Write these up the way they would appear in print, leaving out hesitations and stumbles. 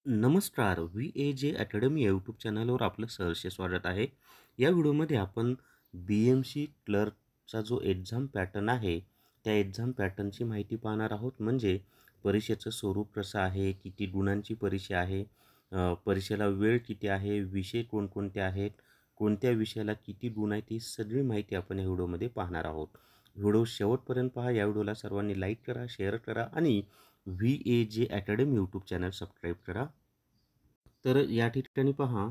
नमस्कार. VAJ academy YouTube चॅनलवर आपलं सहर्ष स्वागत आहे. या व्हिडिओमध्ये आपण BMC क्लर्कचा जो एक्झाम पॅटर्न आहे, त्या एक्झाम पॅटर्नची माहिती पाहणार आहोत. म्हणजे परीक्षेचं स्वरूप कसं आहे, किती गुणांची परीक्षा आहे, परीक्षेला वेळ किती आहे, विषय कोणकोणते आहेत, कोणत्या विषयाला किती गुण आहेत, ही सगळी माहिती आपण या व्हिडिओमध्ये पाहणार आहोत. व्हिडिओ शेवटपर्यंत पहा. या व्हिडिओला सर्वांनी लाईक करा, शेअर करा आणि VAJ academy YouTube channel subscribe करा. तर या ठिकाणी पहा,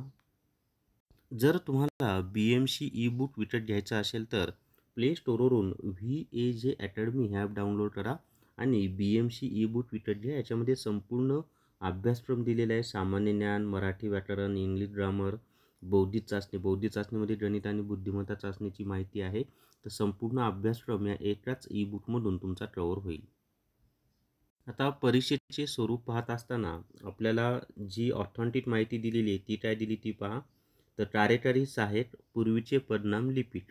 जर तुम्हाला BMC ई बुक विकत घ्यायचा असेल तर प्ले स्टोअरवरून VAJ अकॅडमी हे ॲप डाउनलोड करा आणि BMC ई बुक विकत घ्या. याच्यामध्ये संपूर्ण अभ्यासक्रम दिलेला आहे. सामान्य ज्ञान, मराठी व्याकरण, इंग्लिश ग्रामर, बौद्धिक चाचणी. बौद्धिक चाचणीमध्ये गणित आणि बुद्धिमत्ता चाचणीची माहिती आहे. तर संपूर्ण अभ्यासक्रम या एकाच ई बुकमधून तुमचा कव्हर होईल. आता परीक्षेचे स्वरूप पाहत असताना आपल्याला जी ऑथेंटिक माहिती दिलेली आहे ती काय दिली ती पहा. तर कार्यकारी सहाय्यक, पूर्वीचे पदनाम लिपिक,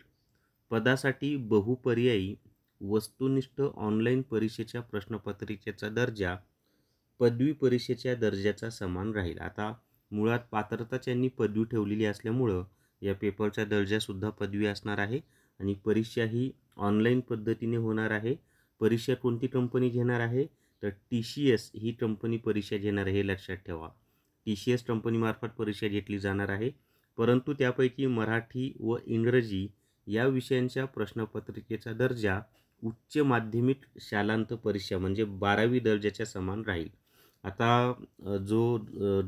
पदासाठी बहुपर्यायी, वस्तुनिष्ठ ऑनलाईन परीक्षेच्या प्रश्नपत्रिकेचा दर्जा पदवी परीक्षेच्या दर्जाचा समान राहील. आता मुळात पात्रता त्यांनी पदवी ठेवलेली असल्यामुळं या पेपरचा दर्जासुद्धा पदवी असणार आहे आणि परीक्षा ही ऑनलाईन पद्धतीने होणार आहे. परीक्षा कोणती कंपनी घेणार आहे? तर TCS ही कंपनी परीक्षा घेणार आहे, हे लक्षात ठेवा. TCS कंपनीमार्फत परीक्षा घेतली जाणार आहे. परंतु त्यापैकी मराठी व इंग्रजी या विषयांच्या प्रश्नपत्रिकेचा दर्जा उच्च माध्यमिक शालांत परीक्षा म्हणजे 12वी दर्जाच्या समान राहील. आता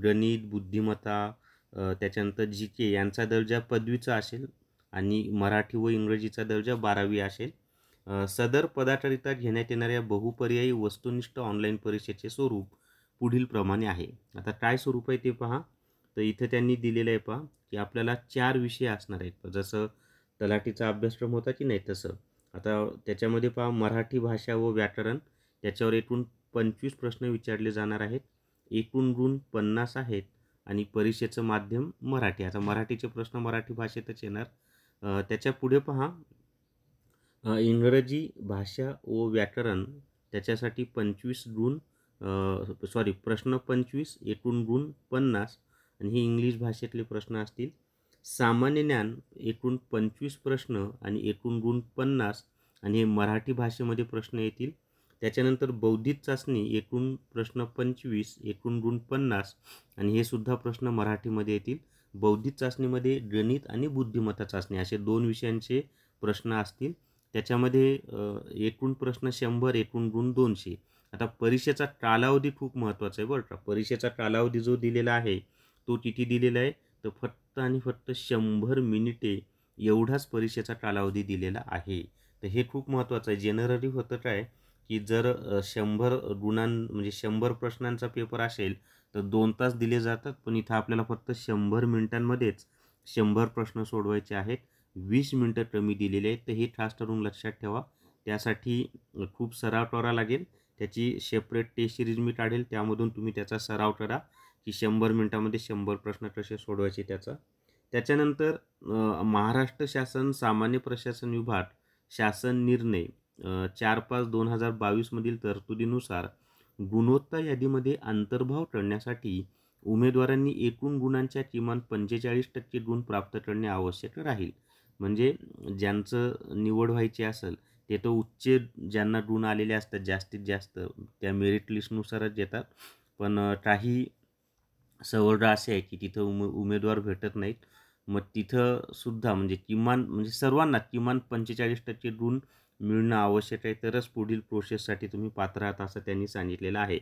गणित, बुद्धिमत्ता, त्याच्यानंतर GK यांचा दर्जा पदवीचा असेल आणि मराठी व इंग्रजीचा दर्जा 12वी असेल. सदर पदाकरिता घेण्यात येणाऱ्या बहुपर्यायी वस्तुनिष्ठ ऑनलाईन परीक्षेचे स्वरूप पुढील प्रमाणे आहे. आता काय स्वरूप आहे ते पहा. तर इथे त्यांनी दिलेलं आहे पहा, की आपल्याला 4 विषय असणार आहेत. जसं तलाठीचा अभ्यासक्रम होता की नाही तसं. आता त्याच्यामध्ये पहा, मराठी भाषा व व्याकरण, त्याच्यावर एकूण 25 प्रश्न विचारले जाणार आहेत. एकूण गुण 50 आहेत आणि परीक्षेचं माध्यम मराठी. आता मराठीचे प्रश्न मराठी भाषेतच येणार. त्याच्या पुढे पहा, इंग्रजी भाषा व व्याकरण, त्याच्यासाठी 25 गुण, प्रश्न 25, एकूण गुण 50 आणि हे इंग्लिश भाषेतले प्रश्न असतील. सामान्य ज्ञान एकूण 25 प्रश्न आणि एकूण गुण 50 आणि हे मराठी भाषेमध्ये प्रश्न येतील. त्याच्यानंतर बौद्धिक चाचणी एकूण प्रश्न 25, एकूण गुण 50 आणि हे सुद्धा प्रश्न मराठीमध्ये येतील. बौद्धिक चाचणीमध्ये गणित आणि बुद्धिमत्ता चाचणी असे 2 विषयांचे प्रश्न असतील. त्याच्यामध्ये एकूण प्रश्न 100, एकूण गुण 200. आता परीक्षेचा कालावधी खूप महत्त्वाचा आहे बरं का. परीक्षेचा कालावधी जो दिलेला आहे तो किती दिलेला आहे? तर फक्त आणि फक्त 100 मिनिटे एवढाच परीक्षेचा कालावधी दिलेला आहे. तर हे खूप महत्त्वाचं आहे. जनरली होतं काय, की जर 100 म्हणजे 100 प्रश्नांचा पेपर असेल तर 2 तास दिले जातात. पण इथं आपल्याला फक्त 100 मिनिटांमध्येच 100 प्रश्न सोडवायचे आहेत. 20 मिनिटं कमी दिलेले आहेत. तर हे खास करून लक्षात ठेवा. त्यासाठी खूप सराव करावा लागेल. त्याची सेपरेट टेस्ट सिरीज मी काढेल, त्यामधून तुम्ही त्याचा सराव करा की 100 मिनिटामध्ये 100 प्रश्न कसे सोडवायचे त्याचा. त्याच्यानंतर महाराष्ट्र शासन सामान्य प्रशासन विभाग शासन निर्णय 4/5/2022 मधील तरतुदीनुसार गुणवत्ता यादीमध्ये अंतर्भाव करण्यासाठी उमेदवारांनी एकूण गुणांच्या किमान 45% गुण प्राप्त करणे आवश्यक राहील. म्हणजे ज्यांचं निवड व्हायची असेल ते तर उच्च ज्यांना गुण आलेले असतात जास्तीत जास्त त्या मेरिट लिस्टनुसारच येतात. पण काही सवलगा असे आहे की तिथं उमेदवार भेटत नाहीत. मग तिथं सुद्धा म्हणजे सर्वांना किमान 45% गुण मिळणं आवश्यक आहे, तरच पुढील प्रोसेससाठी तुम्ही पात्र आहात असं त्यांनी सांगितलेलं आहे.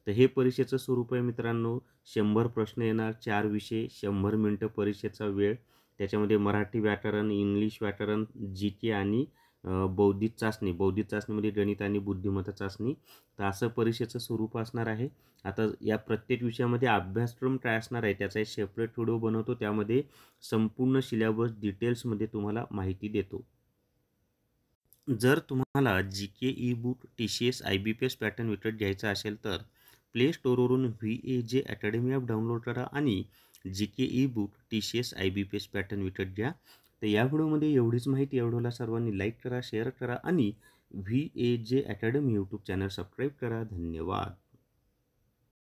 तर हे परीक्षेचं स्वरूप आहे मित्रांनो. 100 प्रश्न येणार, 4 विषय, 100 मिनिटं परीक्षेचा वेळ. त्याच्यामध्ये मराठी व्याकरण, इंग्लिश व्याकरण, GK आणि बौद्धिक चाचणी. बौद्धिक चाचणीमध्ये गणित आणि बुद्धिमत्ता चाचणी. तर असं परीक्षेचं स्वरूप असणार आहे. आता या प्रत्येक विषयामध्ये अभ्यासक्रम काय असणार आहे त्याचा एक सेपरेट व्हिडिओ बनवतो. त्यामध्ये संपूर्ण सिलेबस डिटेल्समध्ये तुम्हाला माहिती देतो. जर तुम्हाला GK e book TCS IBPS pattern विकत घ्यायचा असेल तर प्ले स्टोअरवरून VAJ अकॅडमी ॲप डाउनलोड करा आणि GK e book TCS IBPS pattern विकत घ्या. तर या व्हिडिओमध्ये एवढीच माहिती. या व्हिडिओला सर्वांनी लाईक करा, शेअर करा आणि VAJ academy YouTube channel subscribe करा. धन्यवाद.